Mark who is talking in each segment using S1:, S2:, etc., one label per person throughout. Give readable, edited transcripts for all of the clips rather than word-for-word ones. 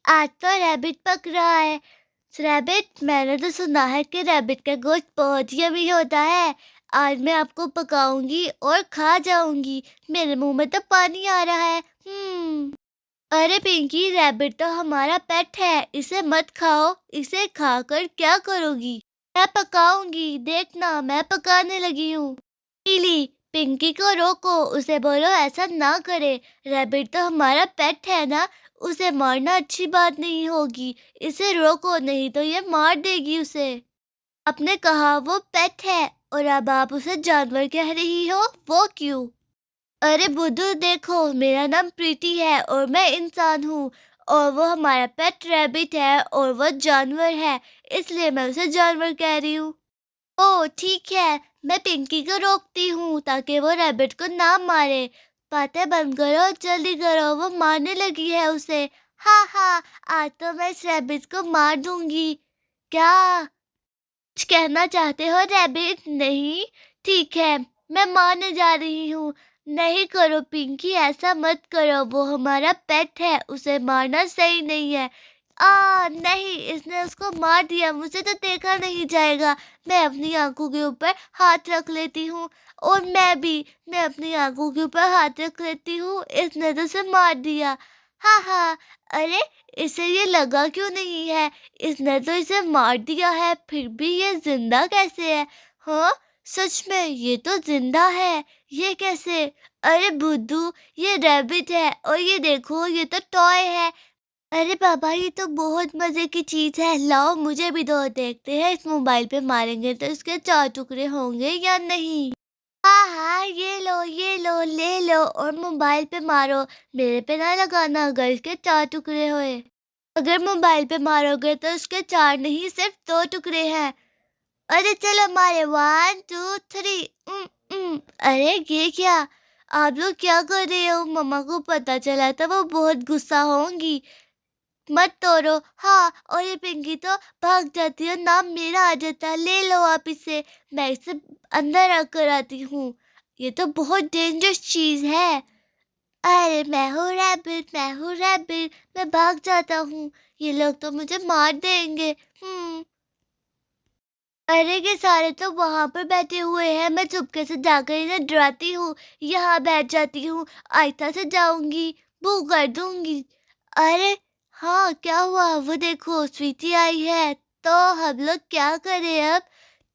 S1: आज तो रैबिट पक रहा है। रैबिट, मैंने तो सुना है कि रैबिट का गोश्त बहुत यमी होता है। आज मैं आपको पकाऊंगी और खा जाऊंगी। मेरे मुंह में तो पानी आ रहा है। अरे पिंकी, रैबिट तो हमारा पेट है, इसे मत खाओ। इसे खाकर क्या करोगी? मैं पकाऊंगी, देखना मैं पकाने लगी हूँ। लिली, पिंकी को रोको, उसे बोलो ऐसा ना करे। रैबिट तो हमारा पेट है ना, उसे मारना अच्छी बात नहीं होगी। इसे रोको, नहीं तो ये मार देगी उसे। आपने कहा वो पेट है और अब आप उसे जानवर कह रही हो, वो क्यों? अरे बुद्धू, देखो मेरा नाम प्रीति है और मैं इंसान हूँ, और वो हमारा पेट रैबिट है और वो जानवर है, इसलिए मैं उसे जानवर कह रही हूँ। ओह ठीक है, मैं पिंकी को रोकती हूँ ताकि वो रैबिट को ना मारे। बातें बंद करो, जल्दी करो, वो मारने लगी है उसे। हाँ हाँ, आज तो मैं इस रैबिट को मार दूंगी। क्या कुछ कहना चाहते हो रैबिट? नहीं, ठीक है, मैं मारने जा रही हूँ। नहीं करो पिंकी, ऐसा मत करो, वो हमारा पेट है, उसे मारना सही नहीं है। नहीं, इसने उसको मार दिया, मुझे तो देखा नहीं जाएगा। मैं अपनी आंखों के ऊपर हाथ रख लेती हूँ। और मैं अपनी आंखों के ऊपर हाथ रख लेती हूँ, इसने तो उसे मार दिया। हाँ हाँ, अरे इसे ये लगा क्यों नहीं है? इसने तो इसे मार दिया है, फिर भी ये जिंदा कैसे है? हाँ, सच में ये तो जिंदा है। ये कैसे? अरे बुद्धू, ये रैबिट है और ये देखो, ये तो टॉय है। अरे बाबा, ये तो बहुत मजे की चीज है। लाओ मुझे भी दो, देखते हैं इस मोबाइल पे मारेंगे तो इसके 4 टुकड़े होंगे या नहीं। हाँ हाँ, ये लो, ले लो और मोबाइल पे मारो। मेरे पे ना लगाना, अगर इसके 4 टुकड़े हुए। अगर मोबाइल पे मारोगे तो उसके 4 नहीं, सिर्फ 2 टुकड़े हैं। अरे चलो मारे, 1 2 3। अरे ये क्या? आप लोग क्या कर रहे हो? मम्मा को पता चला तो वो बहुत गुस्सा होंगी। मत तोड़ो। हाँ, और ये पिंकी तो भाग जाती है, नाम मेरा आ जाता है। ले लो आप इसे, मैं इसे अंदर रखकर आती हूँ। ये तो बहुत डेंजरस चीज है। अरे मैं हूँ रैबिट, मैं भाग जाता हूँ। ये लोग तो मुझे मार देंगे। अरे ये सारे तो वहां पर बैठे हुए हैं, मैं चुपके से जाकर इन्हें डराती हूँ। यहाँ बैठ जाती हूँ, आहिस्ता से जाऊंगी, बू कर दूंगी। अरे हाँ, क्या हुआ? वो देखो स्वीटी आई है। तो हम लोग क्या करें अब?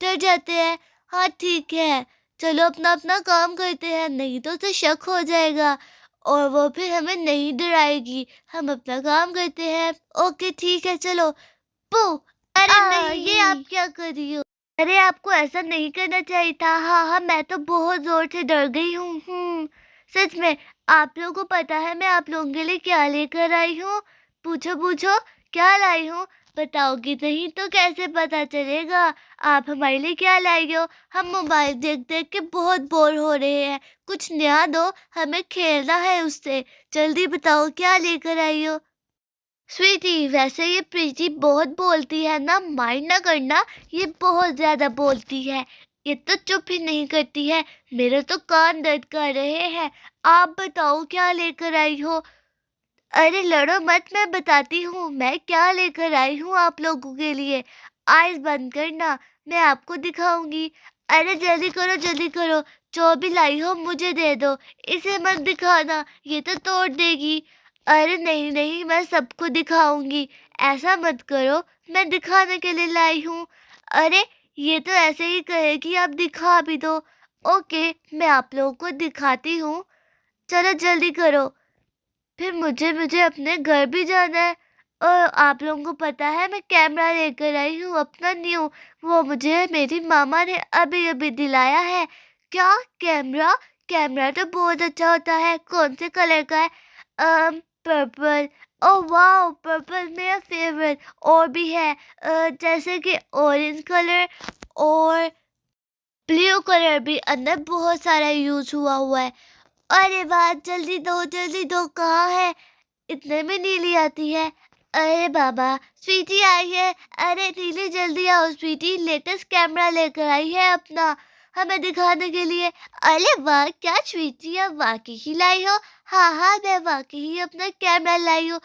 S1: डर जाते हैं। हाँ ठीक है, चलो अपना अपना काम करते हैं, नहीं तो उसे शक हो जाएगा और वो फिर हमें नहीं डराएगी। हम अपना काम करते हैं। ओके ठीक है, चलो। पू, अरे नहीं, ये आप क्या कर रही हो? अरे आपको ऐसा नहीं करना चाहिए था। हाँ हाँ, मैं तो बहुत जोर से डर गई हूँ। सच में। आप लोगों को पता है मैं आप लोगों के लिए क्या लेकर आई हूँ? पूछो पूछो, क्या लाई हूँ? बताओगी नहीं तो कैसे पता चलेगा? आप हमारे लिए क्या लाई हो? हम मोबाइल देख देख के बहुत बोर हो रहे हैं, कुछ नया दो, हमें खेलना है उससे। जल्दी बताओ क्या लेकर आई हो? स्वीटी, वैसे ये प्रीति बहुत बोलती है ना, माइंड ना करना। ये बहुत ज्यादा बोलती है, ये तो चुप ही नहीं करती है। मेरे तो कान दर्द कर रहे हैं। आप बताओ क्या लेकर आई हो? अरे लड़ो मत, मैं बताती हूँ मैं क्या लेकर आई हूँ आप लोगों के लिए। आइज बंद करना, मैं आपको दिखाऊंगी। अरे जल्दी करो जल्दी करो, जो भी लाई हो मुझे दे दो। इसे मत दिखाना, ये तो तोड़ देगी। अरे नहीं नहीं, मैं सबको दिखाऊंगी। ऐसा मत करो, मैं दिखाने के लिए लाई हूँ। अरे ये तो ऐसे ही कहेगी, आप दिखा भी दो। ओके, मैं आप लोगों को दिखाती हूँ। चलो जल्दी करो, फिर मुझे मुझे अपने घर भी जाना है। और आप लोगों को पता है मैं कैमरा लेकर आई हूँ अपना न्यू। वो मुझे मेरी मामा ने अभी अभी दिलाया है। क्या? कैमरा? कैमरा तो बहुत अच्छा होता है। कौन से कलर का है? पर्पल। ओह वाह, पर्पल मेरा फेवरेट। और भी है, जैसे कि ऑरेंज कलर और ब्लू कलर भी अंदर बहुत सारा यूज हुआ हुआ है। अरे वाह, जल्दी दो, कहाँ है? इतने में नीली आती है। अरे बाबा, स्वीटी आई है। अरे नीली जल्दी आओ, स्वीटी लेटेस्ट कैमरा लेकर आई है अपना, हमें दिखाने के लिए। अरे वाह, क्या स्वीटी आप वाकई ही लाई हो? हाँ हाँ, मैं वाकई ही अपना कैमरा लाई हूँ।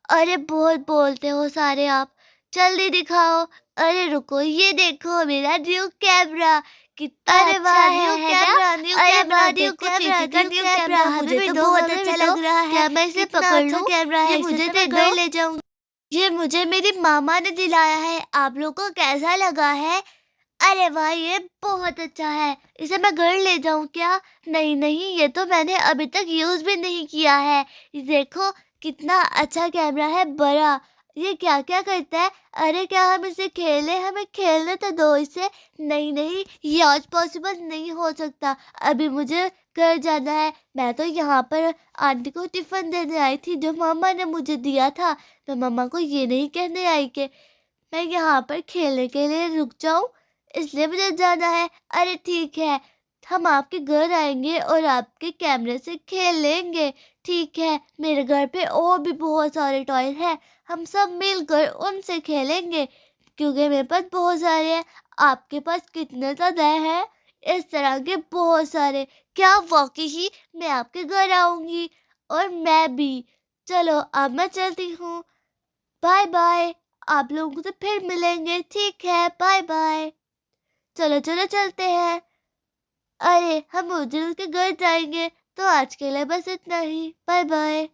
S1: अरे बहुत बोलते हो सारे आप, जल्दी दिखाओ। अरे रुको, ये देखो मेरा न्यू कैमरा, कितना
S2: अरे
S1: अच्छा
S2: वाह
S1: न्यू
S2: है ना।
S1: कैमरा, न्यू
S2: अरे
S1: कैमरा
S2: वाह,
S1: देखो,
S2: देखो
S1: प्रीति का
S2: न्यू
S1: न्यू
S2: कैमरा,
S1: कैमरा।
S2: हमें
S1: मुझे
S2: भी
S1: तो
S2: बहुत
S1: हमें भी
S2: अच्छा
S1: दो।
S2: लग रहा है।
S1: क्या मैं इसे
S2: कितना
S1: पकड़
S2: अच्छा
S1: लूं?
S2: कैमरा
S1: ये
S2: है, इसे
S1: मुझे
S2: तो
S1: दे
S2: मैं
S1: दो।
S2: घर ले जाऊंगी।
S1: ये मुझे मेरी मामा ने दिलाया है, आप लोगों को कैसा लगा है? अरे वाह, ये बहुत अच्छा है। इसे मैं घर ले जाऊं क्या? नहीं नहीं, ये तो मैंने अभी तक यूज भी नहीं किया है। ये देखो कितना अच्छा कैमरा है, बड़ा। ये क्या क्या करता है? अरे क्या हम इसे खेलें? हमें खेलने तो दो इसे। नहीं नहीं, ये आज पॉसिबल नहीं हो सकता। अभी मुझे घर जाना है। मैं तो यहाँ पर आंटी को टिफिन देने आई थी जो मामा ने मुझे दिया था। मैं मम्मा को ये नहीं कहने आई कि मैं यहाँ पर खेलने के लिए रुक जाऊं, इसलिए मुझे जाना है। अरे ठीक है, हम आपके घर आएंगे और आपके कैमरे से खेल लेंगे। ठीक है, मेरे घर पे और भी बहुत सारे टॉयज हैं, हम सब मिलकर उनसे खेलेंगे, क्योंकि मेरे पास बहुत सारे हैं। आपके पास कितने ज़्यादा हैं? इस तरह के बहुत सारे। क्या वाकई ही मैं आपके घर आऊंगी? और मैं भी। चलो अब मैं चलती हूँ। Bye bye. आप लोगों से फिर मिलेंगे। ठीक है, बाय बाय। चलो चलो चलते हैं। अरे हम उस दिन उसके घर जाएंगे, तो आज के लिए बस इतना ही। Bye bye.